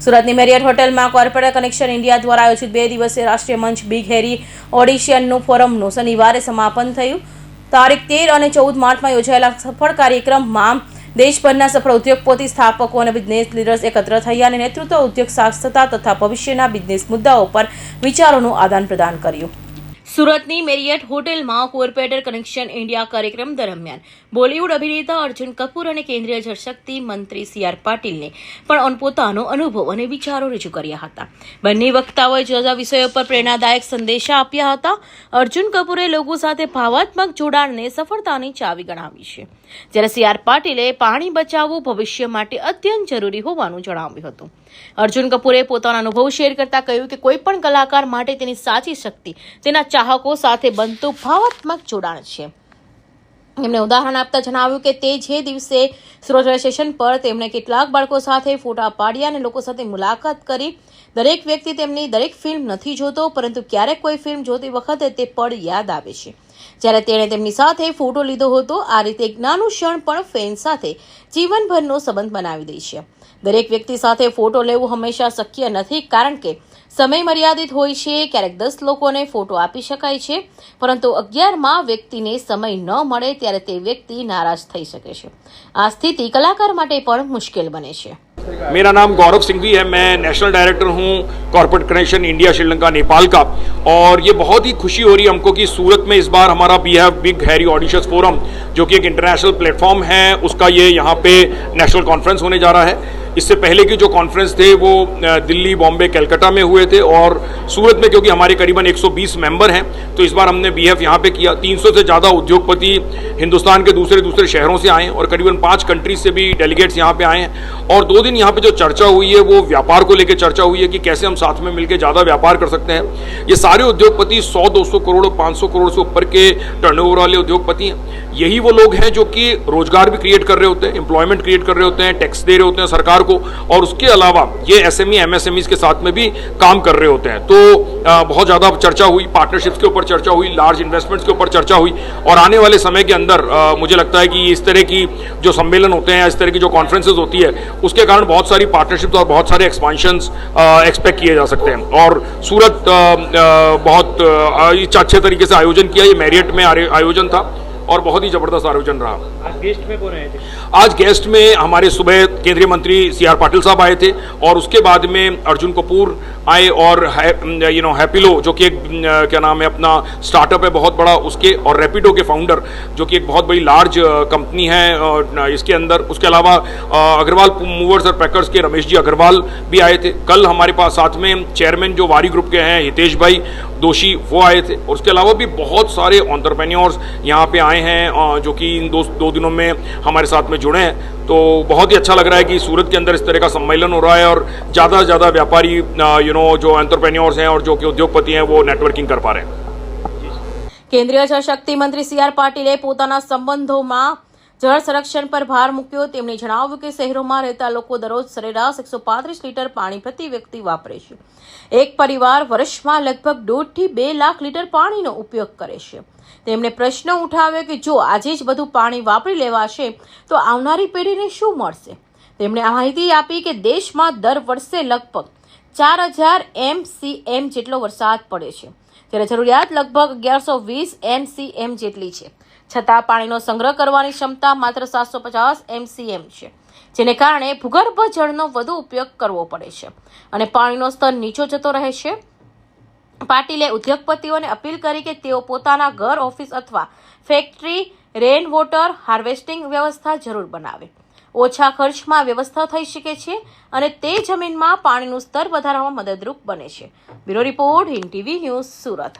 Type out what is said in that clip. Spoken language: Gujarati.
સુરતની મેરિયટ હોટેલમાં કોર્પોરેટ કનેક્શન ઇન્ડિયા દ્વારા આયોજિત 2 દિવસીય રાષ્ટ્રીય મંચ બિગ હેરી ઓડિશનનું ફોરમનું શનિવારે સમાપન થયું. તારીખ 13 અને 14 માર્ચમાં યોજાયેલા સફળ કાર્યક્રમમાં દેશભરના સફળ ઉદ્યોગપતિ, સ્થાપકો અને બિઝનેસ લીડર્સ એકત્ર થયા અને નેતૃત્વ, ઉદ્યોગ સાક્ષરતા તથા ભવિષ્યના બિઝનેસ મુદ્દાઓ પર વિચારોનું આદાન પ્રદાન કર્યું. સુરતની મેરિયટ હોટેલમાં કોર્પોરેટ કનેક્શન ઇન્ડિયા કાર્યક્રમ દરમિયાન બોલિવૂડ અભિનેતા અર્જુન કપૂર અને કેન્દ્રીય જળશક્તિ મંત્રી સી.આર. પાટીલને પણ પોતાનો અનુભવ અને વિચારો રજૂ કર્યા હતા. બંને વક્તાઓએ જુદા જુદા વિષયો પર પ્રેરણાદાયક સંદેશા આપ્યા હતા. અર્જુન કપૂરે લોકો સાથે ભાવનાત્મક જોડાણને સફળતાની ચાવી ગણાવી છે, જ્યારે સી.આર. પાટીલે પાણી બચાવવું ભવિષ્ય માટે અત્યંત જરૂરી હોવાનું જણાવ્યું હતું. અર્જુન કપૂરે પોતાનો અનુભવ શેર કરતા કહ્યું કે કોઈ પણ કલાકાર માટે તેની સાચી શક્તિ તેના ચાહકો સાથે બનતું ભાવનાત્મક જોડાણ છે. એમણે ઉદાહરણ આપતા જણાવ્યું કે તે જે દિવસે સુરત રેલવે સ્ટેશન પર તેમણે કેટલાક બાળકો સાથે ફોટા પાડ્યા અને લોકો સાથે મુલાકાત કરી. દરેક વ્યક્તિ તેમની દરેક ફિલ્મ નથી જોતો, પરંતુ ક્યારેક કોઈ ફિલ્મ જોતી વખતે તે પળ યાદ આવે છે જ્યારે તેણે તેમની સાથે ફોટો લીધો હતો. આ રીતે એક નાનું ક્ષણ પણ ફેન સાથે જીવનભરનો સંબંધ બનાવી દે છે. દરેક વ્યક્તિ સાથે ફોટો લેવું હંમેશા શક્ય નથી, કારણ કે સમય મર્યાદિત હોય છે. ક્યારેક 10 લોકોને ફોટો આપી શકાય છે, પરંતુ 11મા વ્યક્તિને સમય ન મળે ત્યારે તે વ્યક્તિ નારાજ થઈ શકે છે. આ સ્થિતિ કલાકાર માટે પણ મુશ્કેલ બને છે. मेरा नाम गौरव सिंघवी है. मैं नेशनल डायरेक्टर हूँ corporate connection India Sri Lanka Nepal का. और ये बहुत ही खुशी हो रही है हमको कि सूरत में इस बार हमारा बिग हैरी ऑडिशंस फोरम, जो कि एक इंटरनेशनल प्लेटफॉर्म है, उसका ये यहाँ पे नेशनल कॉन्फ्रेंस होने जा रहा है. इससे पहले की जो कॉन्फ्रेंस थे वो दिल्ली, बॉम्बे, कलकत्ता में हुए थे. और सूरत में क्योंकि हमारे करीबन 120 मेंबर हैं, तो इस बार हमने BF यहाँ पे किया. 300 से ज़्यादा उद्योगपति हिंदुस्तान के दूसरे शहरों से आए हैं और करीबन 5 कंट्रीज से भी डेलीगेट्स यहाँ पे आए हैं. और 2 दिन यहाँ पे जो चर्चा हुई है वो व्यापार को लेकर चर्चा हुई है कि कैसे हम साथ में मिलकर ज़्यादा व्यापार कर सकते हैं. ये सारे उद्योगपति 100-200 करोड़ 500 करोड़ से ऊपर के टर्नओवर वाले उद्योगपति हैं. यही वो लोग हैं जो कि रोजगार भी क्रिएट कर रहे होते हैं, एम्प्लॉयमेंट क्रिएट कर रहे होते हैं, टैक्स दे रहे होते हैं सरकार को, और उसके अलावा ये SME MSMEs के साथ में भी काम कर रहे होते हैं. तो बहुत ज़्यादा चर्चा हुई, पार्टनरशिप्स के ऊपर चर्चा हुई, लार्ज इन्वेस्टमेंट्स के ऊपर चर्चा हुई. और आने वाले समय के अंदर मुझे लगता है कि इस तरह की जो सम्मेलन होते हैं या इस तरह की जो कॉन्फ्रेंसेज होती है, उसके कारण बहुत सारी पार्टनरशिप्स और बहुत सारे एक्सपांशंस एक्सपेक्ट किए जा सकते हैं. और सूरत बहुत अच्छे तरीके से आयोजन किया. ये मैरियट में आयोजन था और बहुत ही जबरदस्त आयोजन रहा. आज गेस्ट में कौन आए थे? आज गेस्ट में हमारे सुबह केंद्रीय मंत्री C.R. पाटिल साहब आए थे, और उसके बाद में अर्जुन कपूर आए, और हैपिलो जो कि एक क्या नाम है अपना स्टार्टअप है बहुत बड़ा उसके, और रैपिडो के फाउंडर जो कि एक बहुत बड़ी लार्ज कंपनी है इसके अंदर. उसके अलावा अग्रवाल मूवर्स और पैकर्स के रमेश जी अग्रवाल भी आए थे. कल हमारे पास साथ में चेयरमैन जो वारी ग्रुप के हैं हितेश भाई दोषी वो आए थे. और उसके अलावा भी बहुत सारे एंटरप्रेन्योर्स यहाँ पे आए हैं जो कि इन 2 दिनों में हमारे साथ में जुड़े हैं. तो बहुत ही अच्छा लग रहा है कि सूरत के अंदर इस तरह का सम्मेलन हो रहा है और ज़्यादा से ज़्यादा व्यापारी जो एंटरप्रेन्योर्स हैं और जो कि उद्योगपति हैं वो नेटवर्किंग कर पा रहे हैं. કેન્દ્રીય જળશક્તિ મંત્રી સી.આર. પાટીલે પોતાના સંબંધોમાં જળ સંરક્ષણ પર ભાર મૂક્યો. તેમણે જણાવ્યું કે શહેરોમાં રહેતા લોકો દરરોજ સરેરાશ 135 લીટર પાણી પ્રતિ વ્યક્તિ વાપરે છે. એક પરિવાર વર્ષમાં લગભગ 1.5 થી 2 લાખ લીટર પાણીનો ઉપયોગ કરે છે. તેમણે પ્રશ્ન ઉઠાવ્યો કે જો આજે જ બધું પાણી વાપરી લેવાશે તો આવનારી પેઢીને શું મળશે. તેમણે આ માહિતી આપી કે દેશમાં દર વર્ષે લગભગ 4000 MCM જેટલો વરસાદ પડે છે, જ્યારે જરૂરિયાત લગભગ 1120 MCM જેટલી છે. છતાં પાણીનો સંગ્રહ કરવાની ક્ષમતા માત્ર 750 MCM છે, જેને કારણે ભૂગર્ભ જળનો વધુ ઉપયોગ કરવો પડે છે અને પાણીનો સ્તર નીચો જતો રહે છે. પાટીલે ઉદ્યોગપતિઓને અપીલ કરી કે તેઓ પોતાના ઘર, ઓફિસ અથવા ફેક્ટરી રેન વોટર હાર્વેસ્ટિંગ વ્યવસ્થા જરૂર બનાવે. ઓછા ખર્ચમાં વ્યવસ્થા થઈ શકે છે અને તે જમીનમાં પાણીનું સ્તર વધારવામાં મદદરૂપ બને છે. Bureau report, Hind TV news, Surat.